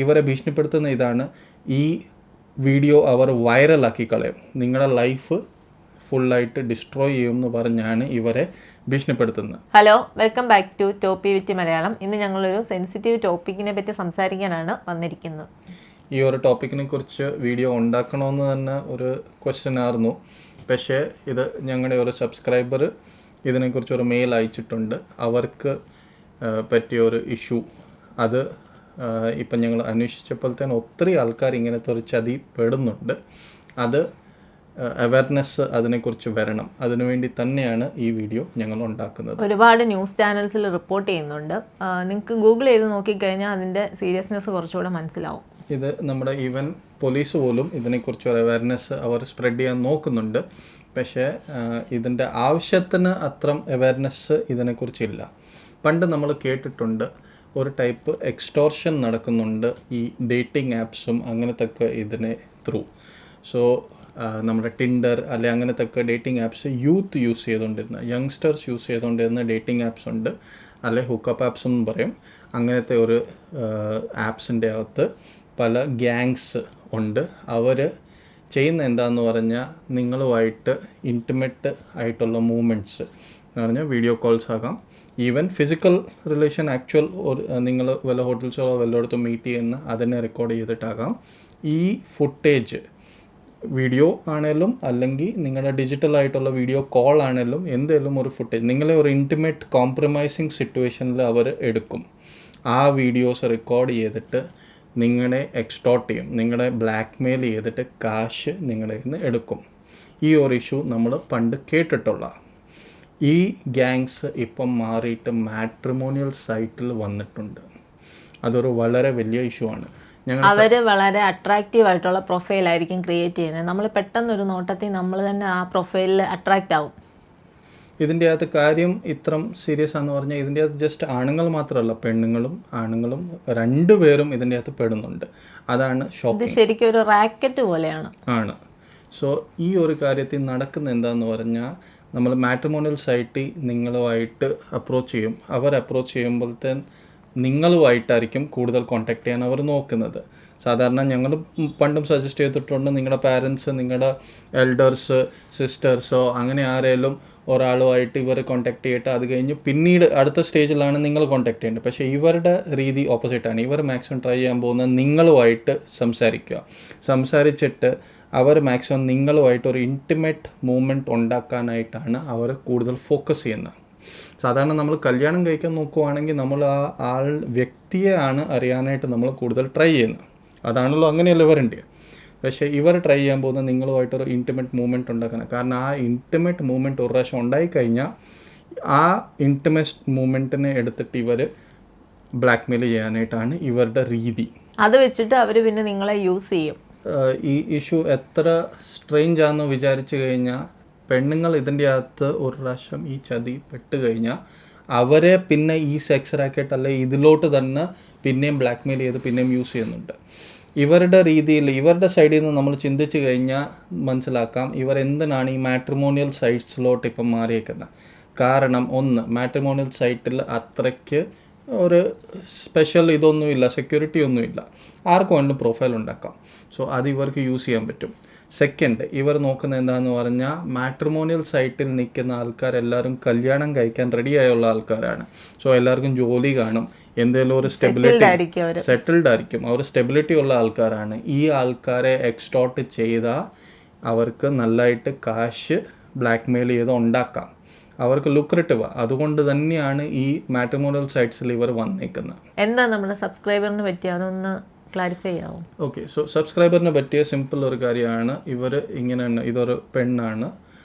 ഇവരെ ഭീഷണിപ്പെടുത്തുന്ന ഇതാണ്, ഈ വീഡിയോ അവർ വൈറലാക്കി കളയും, നിങ്ങളുടെ ലൈഫ് ഫുള്ളായിട്ട് ഡിസ്ട്രോയ് ചെയ്യുമെന്ന് പറഞ്ഞാണ് ഇവരെ ഭീഷണിപ്പെടുത്തുന്നത്. ഹലോ, വെൽക്കം ബാക്ക് ടു ടോപ്പി വിറ്റ് മലയാളം. ഇന്ന് ഞങ്ങളൊരു സെൻസിറ്റീവ് ടോപ്പിക്കിനെ പറ്റി സംസാരിക്കാനാണ് വന്നിരിക്കുന്നത്. ഈ ഒരു ടോപ്പിക്കിനെ കുറിച്ച് വീഡിയോ ഉണ്ടാക്കണമെന്ന് തന്നെ ഒരു ക്വസ്റ്റ്യൻ ആയിരുന്നു. പക്ഷേ ഇത് ഞങ്ങളുടെ ഒരു സബ്സ്ക്രൈബർ ഇതിനെക്കുറിച്ച് ഒരു മെയിൽ അയച്ചിട്ടുണ്ട്. അവർക്ക് പറ്റിയ ഒരു ഇഷ്യൂ, അത് ഇപ്പം ഞങ്ങൾ അന്വേഷിച്ചപ്പോൾ തന്നെ ഒത്തിരി ആൾക്കാർ ഇങ്ങനത്തെ ഒരു ചതി പെടുന്നുണ്ട്. അത് അവയർനെസ് അതിനെക്കുറിച്ച് വരണം, അതിനുവേണ്ടി തന്നെയാണ് ഈ വീഡിയോ ഞങ്ങൾ ഉണ്ടാക്കുന്നത്. ഒരുപാട് ന്യൂസ് ചാനൽസിൽ റിപ്പോർട്ട് ചെയ്യുന്നുണ്ട്. നിങ്ങൾക്ക് ഗൂഗിൾ ചെയ്ത് നോക്കിക്കഴിഞ്ഞാൽ അതിൻ്റെ സീരിയസ്നെസ് കുറച്ചുകൂടെ മനസ്സിലാവും. ഇത് നമ്മുടെ ഈവൻ പോലീസ് പോലും ഇതിനെക്കുറിച്ച് ഒരു അവയർനെസ് അവർ സ്പ്രെഡ് ചെയ്യാൻ നോക്കുന്നുണ്ട്. പക്ഷേ ഇതിൻ്റെ ആവശ്യത്തിന് അത്ര അവയർനെസ് ഇതിനെക്കുറിച്ചില്ല. പണ്ട് നമ്മൾ കേട്ടിട്ടുണ്ട് ഒരു ടൈപ്പ് എക്സ്റ്റോർഷൻ നടക്കുന്നുണ്ട് ഈ ഡേറ്റിംഗ് ആപ്സും അങ്ങനത്തൊക്കെ ഇതിനെ ത്രൂ. സോ നമ്മുടെ ടിൻഡർ അല്ലെ അങ്ങനത്തൊക്കെ ഡേറ്റിംഗ് ആപ്സ് യൂത്ത് യൂസ് ചെയ്തുകൊണ്ടിരുന്ന, യങ്സ്റ്റേഴ്സ് യൂസ് ചെയ്തുകൊണ്ടിരുന്ന ഡേറ്റിംഗ് ആപ്സ് ഉണ്ട്, അല്ലെ ഹുക്കപ്പ് ആപ്സ് എന്നും പറയും. അങ്ങനത്തെ ഒരു ആപ്സിൻ്റെ അകത്ത് പല ഗ്യാങ്സ് ഉണ്ട്. അവർ ചെയ്യുന്ന എന്താണെന്ന് പറഞ്ഞാൽ നിങ്ങളുമായിട്ട് ഇൻറ്റിമേറ്റ് ആയിട്ടുള്ള മൂവ്മെൻറ്റ്സ് എന്ന് പറഞ്ഞാൽ വീഡിയോ കോൾസ് ആകാം, ഈവൻ ഫിസിക്കൽ റിലേഷൻ, ആക്ച്വൽ നിങ്ങൾ വല്ല ഹോട്ടൽസോ വല്ലയിടത്തും മീറ്റ് ചെയ്യുന്ന അതിനെ റെക്കോർഡ് ചെയ്തിട്ടാകാം. ഈ ഫുട്ടേജ് വീഡിയോ ആണെങ്കിലും അല്ലെങ്കിൽ നിങ്ങളുടെ ഡിജിറ്റൽ ആയിട്ടുള്ള വീഡിയോ കോൾ ആണെങ്കിലും എന്തെങ്കിലും ഒരു ഫുട്ടേജ് നിങ്ങളെ ഒരു ഇൻറ്റിമേറ്റ് കോംപ്രമൈസിങ് സിറ്റുവേഷനിൽ അവർ എടുക്കും. ആ വീഡിയോസ് റെക്കോർഡ് ചെയ്തിട്ട് നിങ്ങളെ എക്സ്റ്റോർട്ട് ചെയ്യും, നിങ്ങളെ ബ്ലാക്ക് മെയിൽ ചെയ്തിട്ട് കാശ് നിങ്ങളുടെ നിന്ന് എടുക്കും. ഈ ഒരു ഇഷ്യൂ നമ്മൾ പണ്ട് കേട്ടിട്ടുള്ള. ഈ ഗ്യാങ്സ് ഇപ്പം മാറിയിട്ട് മാട്രിമോണിയൽ സൈറ്റിൽ വന്നിട്ടുണ്ട്. അതൊരു വളരെ വലിയ ഇഷ്യൂ ആണ്. അവർ വളരെ അട്രാക്റ്റീവ് ആയിട്ടുള്ള പ്രൊഫൈലായിരിക്കും ക്രിയേറ്റ് ചെയ്യുന്നത്. നമ്മൾ പെട്ടെന്നൊരു നോട്ടത്തിൽ നമ്മൾ തന്നെ ആ പ്രൊഫൈലിൽ അട്രാക്റ്റ് ആവും. ഇതിൻ്റെ അകത്ത് കാര്യം ഇത്രം സീരിയസ് ആണെന്ന് പറഞ്ഞാൽ ഇതിൻ്റെ അകത്ത് ജസ്റ്റ് ആണുങ്ങൾ മാത്രമല്ല, പെണ്ണുങ്ങളും ആണുങ്ങളും രണ്ടുപേരും ഇതിൻ്റെ അകത്ത് പെടുന്നുണ്ട്. അതാണ് ഷോക്കിംഗ്. ശരിക്കും ഒരു റാക്കറ്റ് പോലെയാണ് ആണ്. സോ ഈ ഒരു കാര്യത്തിൽ നടക്കുന്ന എന്താണെന്ന് പറഞ്ഞാൽ, നമ്മൾ മാട്രിമോണിയൽ സൈറ്റിൽ നിങ്ങളുമായിട്ട് അപ്രോച്ച് ചെയ്യും. അവർ അപ്രോച്ച് ചെയ്യുമ്പോഴത്തെ നിങ്ങളുമായിട്ടായിരിക്കും കൂടുതൽ കോൺടാക്ട് ചെയ്യാൻ അവർ നോക്കുന്നത്. സാധാരണ ഞങ്ങൾ പണ്ടും സജസ്റ്റ് ചെയ്തിട്ടുണ്ട്, നിങ്ങളുടെ പാരൻസ്, നിങ്ങളുടെ എൽഡേഴ്സ്, സിസ്റ്റേഴ്സോ അങ്ങനെ ആരെങ്കിലും ഒരാളുമായിട്ട് ഇവർ കോൺടാക്ട് ചെയ്തിട്ട് അത് കഴിഞ്ഞ് പിന്നീട് അടുത്ത സ്റ്റേജിലാണ് നിങ്ങൾ കോൺടാക്ട് ചെയ്യേണ്ടത്. പക്ഷേ ഇവരുടെ രീതി ഓപ്പോസിറ്റാണ്. ഇവർ മാക്സിമം ട്രൈ ചെയ്യാൻ പോകുന്നത് നിങ്ങളുമായിട്ട് സംസാരിച്ചിട്ട് അവർ മാക്സിമം നിങ്ങളുമായിട്ട് ഒരു ഇൻറ്റിമേറ്റ് മൂവ്മെൻറ്റ് ഉണ്ടാക്കാനായിട്ടാണ് അവർ കൂടുതൽ ഫോക്കസ് ചെയ്യുന്നത്. സാധാരണ നമ്മൾ കല്യാണം കഴിക്കാൻ നോക്കുവാണെങ്കിൽ നമ്മൾ ആ വ്യക്തിയെയാണ് അറിയാനായിട്ട് നമ്മൾ കൂടുതൽ ട്രൈ ചെയ്യുന്നത്. അതാണല്ലോ, അങ്ങനെയല്ല ഇവരുണ്ട്. പക്ഷേ ഇവർ ട്രൈ ചെയ്യാൻ പോകുന്നത് നിങ്ങളുമായിട്ടൊരു ഇൻറ്റിമേറ്റ് മൂവ്മെൻറ്റ് ഉണ്ടാക്കാനാണ്. കാരണം ആ ഇൻറ്റിമേറ്റ് മൂവ്മെൻറ്റ് ഒരു പ്രാവശ്യം ഉണ്ടായിക്കഴിഞ്ഞാൽ ആ ഇൻറ്റിമേറ്റ് മൂവ്മെൻറ്റിനെ എടുത്തിട്ട് ഇവർ ബ്ലാക്ക് മെയിൽ ചെയ്യാനായിട്ടാണ് ഇവരുടെ രീതി. അത് വെച്ചിട്ട് അവർ പിന്നെ നിങ്ങളെ യൂസ് ചെയ്യും. ഈ ഇഷ്യൂ എത്ര സ്ട്രെയിഞ്ച് ആണെന്ന് വിചാരിച്ചു കഴിഞ്ഞാൽ, പെണ്ണുങ്ങൾ ഇതിൻ്റെ അകത്ത് ഒരു പ്രാവശ്യം ഈ ചതി പെട്ട് കഴിഞ്ഞാൽ അവരെ പിന്നെ ഈ സെക്സ് റാക്കറ്റ് അല്ലെ ഇതിലോട്ട് തന്നെ പിന്നെയും ബ്ലാക്ക് മെയിൽ ചെയ്ത് പിന്നെയും യൂസ് ചെയ്യുന്നുണ്ട്. ഇവരുടെ രീതിയിൽ, ഇവരുടെ സൈഡിൽ നിന്ന് നമ്മൾ ചിന്തിച്ച് കഴിഞ്ഞാൽ മനസ്സിലാക്കാം ഇവർ എന്തിനാണ് ഈ മാട്രിമോണിയൽ സൈറ്റ്സിലോട്ട് ഇപ്പം മാറിയേക്കുന്നത്. കാരണം ഒന്ന്, മാട്രിമോണിയൽ സൈറ്റിൽ അത്രയ്ക്ക് ഒരു സ്പെഷ്യൽ ഇതൊന്നുമില്ല, സെക്യൂരിറ്റി ഒന്നുമില്ല, ആർക്കും വേണമെങ്കിലും പ്രൊഫൈൽ ഉണ്ടാക്കാം. സോ അത് ഇവർക്ക് യൂസ് ചെയ്യാൻ പറ്റും. സെക്കൻഡ്, ഇവർ നോക്കുന്നത് എന്താണെന്ന് പറഞ്ഞാൽ മാട്രിമോണിയൽ സൈറ്റിൽ നിൽക്കുന്ന ആൾക്കാരെല്ലാവരും കല്യാണം കഴിക്കാൻ റെഡിയായുള്ള ആൾക്കാരാണ്. സോ എല്ലാവർക്കും ജോലി കാണും, എന്തെങ്കിലും ഒരു സ്റ്റെബിലിറ്റി, സെറ്റിൽഡ് ആയിരിക്കും, അവർ സ്റ്റെബിലിറ്റി ഉള്ള ആൾക്കാരാണ്. ഈ ആൾക്കാരെ എക്സ്റ്റോർട്ട് ചെയ്താൽ അവർക്ക് നല്ലതായിട്ട് കാശ് ബ്ലാക്ക് മെയിൽ ചെയ്ത് ഉണ്ടാക്കാം, അവർക്ക് ലുക്രേറ്റീവ്. അതുകൊണ്ട് തന്നെയാണ് ഈ മാട്രിമോണിയൽ സൈറ്റ്സിൽ ഇവർ വന്നേക്കുന്നത്. എന്താ നമ്മുടെ സബ്സ്ക്രൈബറിന് പറ്റിയ അതൊന്ന് ക്ലാരിഫൈ ആവും. ഓക്കെ, സോ സബ്സ്ക്രൈബറിന് പറ്റിയ സിമ്പിൾ ഒരു കാര്യമാണ്. ഇവർ ഇങ്ങനെയാണ്, ഇതൊരു പെണ്ണാണ്,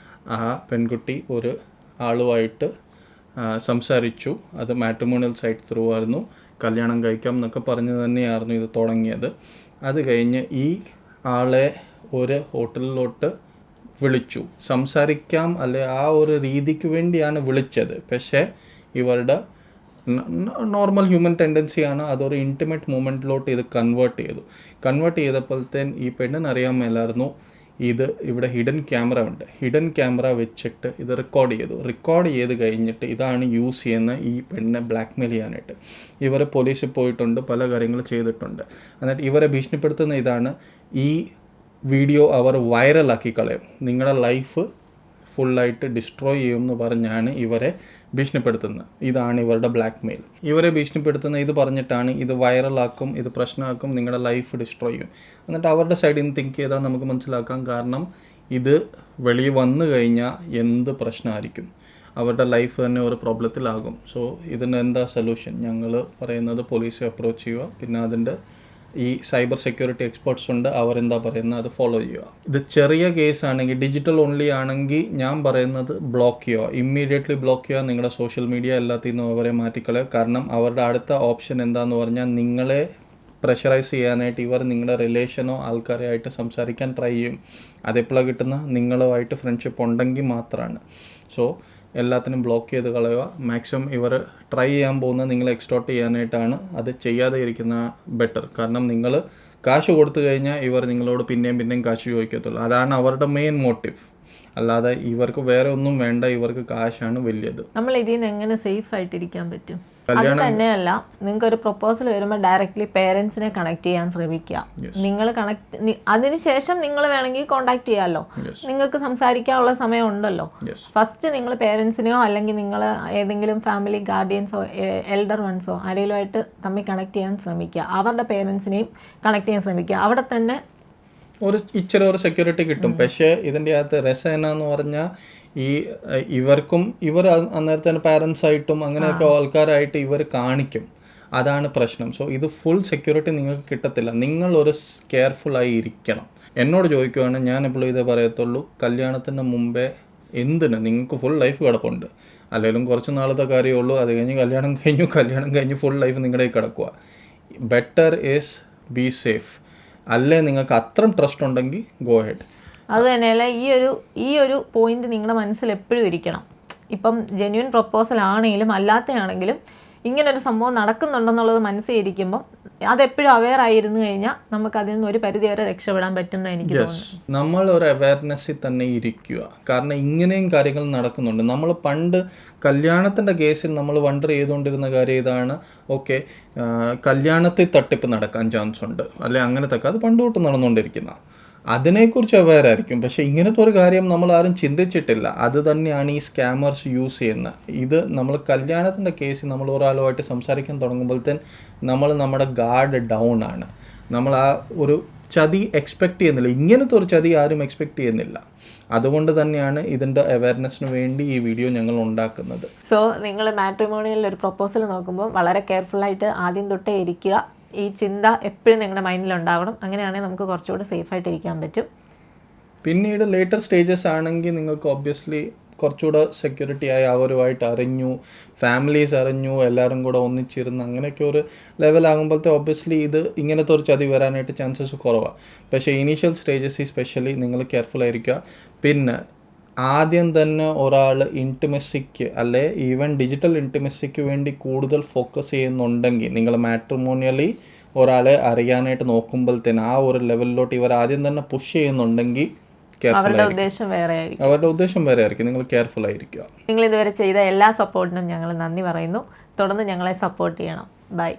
ആ പെൺകുട്ടി ഒരു ആളുമായിട്ട് സംസാരിച്ചു. അത് മാട്രിമോണിയൽ സൈറ്റ് ത്രൂ ആയിരുന്നു, കല്യാണം കഴിക്കാം എന്നൊക്കെ പറഞ്ഞ് തന്നെയായിരുന്നു ഇത് തുടങ്ങിയത്. അത് കഴിഞ്ഞ് ഈ ആളെ ഒരു ഹോട്ടലിലോട്ട് വിളിച്ചു, സംസാരിക്കാം അല്ലെ ആ ഒരു രീതിക്ക് വേണ്ടിയാണ് വിളിച്ചത്. പക്ഷേ ഇവരുടെ നോർമൽ ഹ്യൂമൻ ടെൻഡൻസിയാണ്, അതൊരു ഇൻറ്റിമേറ്റ് മൂവ്മെൻറ്റിലോട്ട് ഇത് കൺവേർട്ട് ചെയ്തപ്പോഴത്തേന് ഈ പെണ്ണിന് അറിയാൻ മേലായിരുന്നു ഇത് ഇവിടെ ഹിഡൻ ക്യാമറ ഉണ്ട്. ഹിഡൻ ക്യാമറ വെച്ചിട്ട് ഇത് റെക്കോർഡ് ചെയ്ത് കഴിഞ്ഞിട്ട് ഇതാണ് യൂസ് ചെയ്യുന്ന ഈ പെണ്ണെ ബ്ലാക്ക്മെയിൽ ചെയ്യാനായിട്ട്. ഇവർ പോലീസിൽ പോയിട്ടുണ്ട്, പല കാര്യങ്ങൾ ചെയ്തിട്ടുണ്ട്. എന്നിട്ട് ഇവരെ ഭീഷണിപ്പെടുത്തുന്ന ഇതാണ്, ഈ വീഡിയോ അവർ വൈറലാക്കി കളയും, നിങ്ങളുടെ ലൈഫ് ഫുള്ളായിട്ട് ഡിസ്ട്രോയ് ചെയ്യുമെന്ന് പറഞ്ഞാണ് ഇവരെ ഭീഷണിപ്പെടുത്തുന്നത്. ഇതാണ് ഇവരുടെ ബ്ലാക്ക്മെയിൽ. ഇവരെ ഭീഷണിപ്പെടുത്തുന്ന ഇത് പറഞ്ഞിട്ടാണ്, ഇത് വൈറലാക്കും, ഇത് പ്രശ്നമാക്കും, നിങ്ങളുടെ ലൈഫ് ഡിസ്ട്രോയ് ചെയ്യും. എന്നിട്ട് അവരുടെ സൈഡിൽ നിന്ന് തിങ്ക് ചെയ്താൽ നമുക്ക് മനസ്സിലാക്കാം, കാരണം ഇത് വെളിയിൽ വന്നു കഴിഞ്ഞാൽ എന്ത് പ്രശ്നമായിരിക്കും, അവരുടെ ലൈഫ് തന്നെ ഒരു പ്രോബ്ലത്തിലാകും. സോ ഇതിന് എന്താ സൊല്യൂഷൻ? ഞങ്ങൾ പറയുന്നത് പോലീസെ അപ്രോച്ച് ചെയ്യുക, പിന്നെ അതിൻ്റെ ഈ സൈബർ സെക്യൂരിറ്റി എക്സ്പേർട്സ് ഉണ്ട്, അവരെന്താ പറയുന്നത് അത് ഫോളോ ചെയ്യുക. ഇത് ചെറിയ കേസ് ആണെങ്കിൽ, ഡിജിറ്റൽ ഓൺലി ആണെങ്കിൽ ഞാൻ പറയുന്നത് ബ്ലോക്ക് ചെയ്യുക, ഇമ്മീഡിയറ്റ്ലി ബ്ലോക്ക് ചെയ്യുക. നിങ്ങളുടെ സോഷ്യൽ മീഡിയ എല്ലാത്തിൽ നിന്നും അവരെ മാറ്റിക്കളയുക. കാരണം അവരുടെ അടുത്ത ഓപ്ഷൻ എന്താണെന്ന് പറഞ്ഞാൽ, നിങ്ങളെ പ്രഷറൈസ് ചെയ്യാനായിട്ട് ഇവർ നിങ്ങളുടെ റിലേഷനോ ആൾക്കാരെ ആയിട്ട് സംസാരിക്കാൻ ട്രൈ ചെയ്യും. അതെപ്പോഴാണ് കിട്ടുന്ന, നിങ്ങളുമായിട്ട് ഫ്രണ്ട്ഷിപ്പ് ഉണ്ടെങ്കിൽ മാത്രമാണ്. സോ എല്ലാത്തിനും ബ്ലോക്ക് ചെയ്ത് കളയുക. മാക്സിമം ഇവർ ട്രൈ ചെയ്യാൻ പോകുന്നത് നിങ്ങളെ എക്സ്റ്റോർട്ട് ചെയ്യാനായിട്ടാണ്. അത് ചെയ്യാതെ ഇരിക്കുന്ന ബെറ്റർ. കാരണം നിങ്ങൾ കാശ് കൊടുത്തു കഴിഞ്ഞാൽ ഇവർ നിങ്ങളോട് പിന്നെയും കാശ് ചോദിക്കത്തുള്ളൂ. അതാണ് അവരുടെ മെയിൻ മോട്ടീവ്. അല്ലാതെ ഇവർക്ക് വേറെ ഒന്നും വേണ്ട, ഇവർക്ക് കാശാണ് വലിയത്. നമ്മൾ ഇതിൽ നിന്ന് എങ്ങനെ സേഫ് ആയിട്ടിരിക്കാൻ പറ്റും? അത് തന്നെയല്ല, നിങ്ങൾക്ക് ഒരു പ്രൊപ്പോസൽ വരുമ്പോൾ ഡയറക്റ്റ്ലി പേരൻസിനെ കണക്ട് ചെയ്യാൻ ശ്രമിക്കുക. നിങ്ങൾ അതിനുശേഷം നിങ്ങൾ വേണമെങ്കിൽ കോണ്ടാക്ട് ചെയ്യാമല്ലോ, നിങ്ങൾക്ക് സംസാരിക്കാനുള്ള സമയം ഉണ്ടല്ലോ. ഫസ്റ്റ് നിങ്ങൾ പേരൻസിനെയോ അല്ലെങ്കിൽ നിങ്ങൾ ഏതെങ്കിലും ഫാമിലി ഗാർഡിയൻസോ എൽഡർ വൺസോ ആരെങ്കിലുമായിട്ട് തമ്മിൽ കണക്ട് ചെയ്യാൻ ശ്രമിക്കുക. അവരുടെ പേരൻസിനെയും കണക്ട് ചെയ്യാൻ ശ്രമിക്കുക. അവിടെ തന്നെ ഇച്ചിരി ഒരു സെക്യൂരിറ്റി കിട്ടും. പക്ഷേ ഇതിൻ്റെ അകത്ത് രസം എന്നാന്ന് പറഞ്ഞാൽ, ഇവർ അന്നേരത്തെ പാരൻസ് ആയിട്ടും അങ്ങനെയൊക്കെ ആൾക്കാരായിട്ട് ഇവർ കാണിക്കും. അതാണ് പ്രശ്നം. സോ ഇത് ഫുൾ സെക്യൂരിറ്റി നിങ്ങൾക്ക് കിട്ടത്തില്ല. നിങ്ങളൊരു കെയർഫുള്ളായി ഇരിക്കണം. എന്നോട് ചോദിക്കുവാണ്, ഞാൻ എപ്പോഴും ഇതേ പറയത്തുള്ളൂ, കല്യാണത്തിന് മുമ്പേ എന്തിന്, നിങ്ങൾക്ക് ഫുൾ ലൈഫ് കിടപ്പുണ്ട്. അല്ലെങ്കിലും കുറച്ച് നാളത്തെ കാര്യമേ ഉള്ളൂ. അത് കഴിഞ്ഞ് കല്യാണം കഴിഞ്ഞ് ഫുൾ ലൈഫ് നിങ്ങളുടെ കിടക്കുക. Better is be safe. അല്ലേ നിങ്ങൾക്ക് അത്രയും ട്രസ്റ്റ് ഉണ്ടെങ്കിൽ ഗോ ഹെഡ്. അത് തന്നെയല്ല, ഈ ഒരു പോയിന്റ് നിങ്ങളുടെ മനസ്സിൽ എപ്പോഴും ഇരിക്കണം. ഇപ്പം ജെന്യുവൻ പ്രൊപ്പോസൽ ആണെങ്കിലും അല്ലാത്തയാണെങ്കിലും ഇങ്ങനൊരു സംഭവം നടക്കുന്നുണ്ടെന്നുള്ളത് മനസ്സിൽ ഇരിക്കുമ്പോൾ അതെപ്പോഴും അവെയർ ആയിരുന്നു കഴിഞ്ഞാൽ നമുക്ക് അതിൽ നിന്ന് ഒരു പരിധി വരെ രക്ഷപ്പെടാൻ പറ്റുന്ന എനിക്ക് തോന്നുന്നു. നമ്മൾ ഒരു അവയർനെസ്സിൽ തന്നെ ഇരിക്കുക. കാരണം ഇങ്ങനെയും കാര്യങ്ങൾ നടക്കുന്നുണ്ട്. നമ്മൾ പണ്ട് കല്യാണത്തിൻ്റെ കേസിൽ നമ്മൾ വണ്ടർ ചെയ്തുകൊണ്ടിരുന്ന കാര്യം ഇതാണ്, ഓക്കെ കല്യാണത്തിൽ തട്ടിപ്പ് നടക്കാൻ ചാൻസ് ഉണ്ട്, അല്ലെ അങ്ങനത്തെ അത് പണ്ട് തൊട്ട് നടന്നുകൊണ്ടിരിക്കുന്ന, അതിനെക്കുറിച്ച് അവെയർ ആയിരിക്കും. പക്ഷേ ഇങ്ങനത്തെ ഒരു കാര്യം നമ്മൾ ആരും ചിന്തിച്ചിട്ടില്ല. അത് തന്നെയാണ് ഈ സ്കാമേഴ്സ് യൂസ് ചെയ്യുന്നത്. ഇത് നമ്മൾ കല്യാണത്തിൻ്റെ കേസിൽ നമ്മൾ ഒരാളുമായിട്ട് സംസാരിക്കാൻ തുടങ്ങുമ്പോഴത്തേന് നമ്മൾ നമ്മുടെ ഗാർഡ് ഡൗൺ ആണ്. നമ്മൾ ആ ഒരു ചതി എക്സ്പെക്റ്റ് ചെയ്യുന്നില്ല. ഇങ്ങനത്തെ ഒരു ചതി ആരും എക്സ്പെക്റ്റ് ചെയ്യുന്നില്ല. അതുകൊണ്ട് തന്നെയാണ് ഇതിൻ്റെ അവയർനെസ്സിന് വേണ്ടി ഈ വീഡിയോ ഞങ്ങൾ ഉണ്ടാക്കുന്നത്. സോ നിങ്ങൾ മാട്രിമോണിയലിൽ ഒരു പ്രൊപ്പോസൽ നോക്കുമ്പോൾ വളരെ കെയർഫുള്ളായിട്ട് ആദ്യം തൊട്ടേ ഇരിക്കുക. ഈ ചിന്ത എപ്പോഴും നിങ്ങളുടെ മൈൻഡിൽ ഉണ്ടാവണം. അങ്ങനെയാണെങ്കിൽ നമുക്ക് കുറച്ചുകൂടി സേഫായിട്ട് ഇരിക്കാൻ പറ്റും. പിന്നീട് ലേറ്റർ സ്റ്റേജസ് ആണെങ്കിൽ നിങ്ങൾക്ക് ഒബ്വിയസ്ലി കുറച്ചുകൂടെ സെക്യൂരിറ്റി ആയി അവരുമായിട്ട് അറിഞ്ഞു, ഫാമിലീസ് അറിഞ്ഞു, എല്ലാവരും കൂടെ ഒന്നിച്ചിരുന്ന് അങ്ങനെയൊക്കെ ഒരു ലെവലാകുമ്പോഴത്തെ ഒബ്വിയസ്ലി ഇത് ഇങ്ങനത്തെ ഒരു ചതി വരാനായിട്ട് ചാൻസസ് കുറവാണ്. പക്ഷേ ഇനീഷ്യൽ സ്റ്റേജസ് സ്പെഷ്യലി നിങ്ങൾ കെയർഫുൾ ആയിരിക്കുക. പിന്നെ ആദ്യം തന്നെ ഒരാൾ ഇൻറ്റിമസിക്ക് അല്ലെ ഈവൻ ഡിജിറ്റൽ ഇൻറ്റിമസിക്ക് വേണ്ടി കൂടുതൽ ഫോക്കസ് ചെയ്യുന്നുണ്ടെങ്കിൽ, നിങ്ങൾ മാട്രിമോണിയലി ഒരാളെ അറിയാനായിട്ട് നോക്കുമ്പോഴത്തേന് ആ ഒരു ലെവലിലോട്ട് ഇവർ ആദ്യം തന്നെ പുഷ് ചെയ്യുന്നുണ്ടെങ്കിൽ അവരുടെ ഉദ്ദേശം വേറെ ആയിരിക്കും. നിങ്ങൾ കെയർഫുൾ ആയിരിക്കുക. നിങ്ങൾ ഇതുവരെ ചെയ്ത എല്ലാ സപ്പോർട്ടിനും ഞങ്ങൾ നന്ദി പറയുന്നു. തുടർന്ന് ഞങ്ങളെ സപ്പോർട്ട് ചെയ്യണം. ബൈ.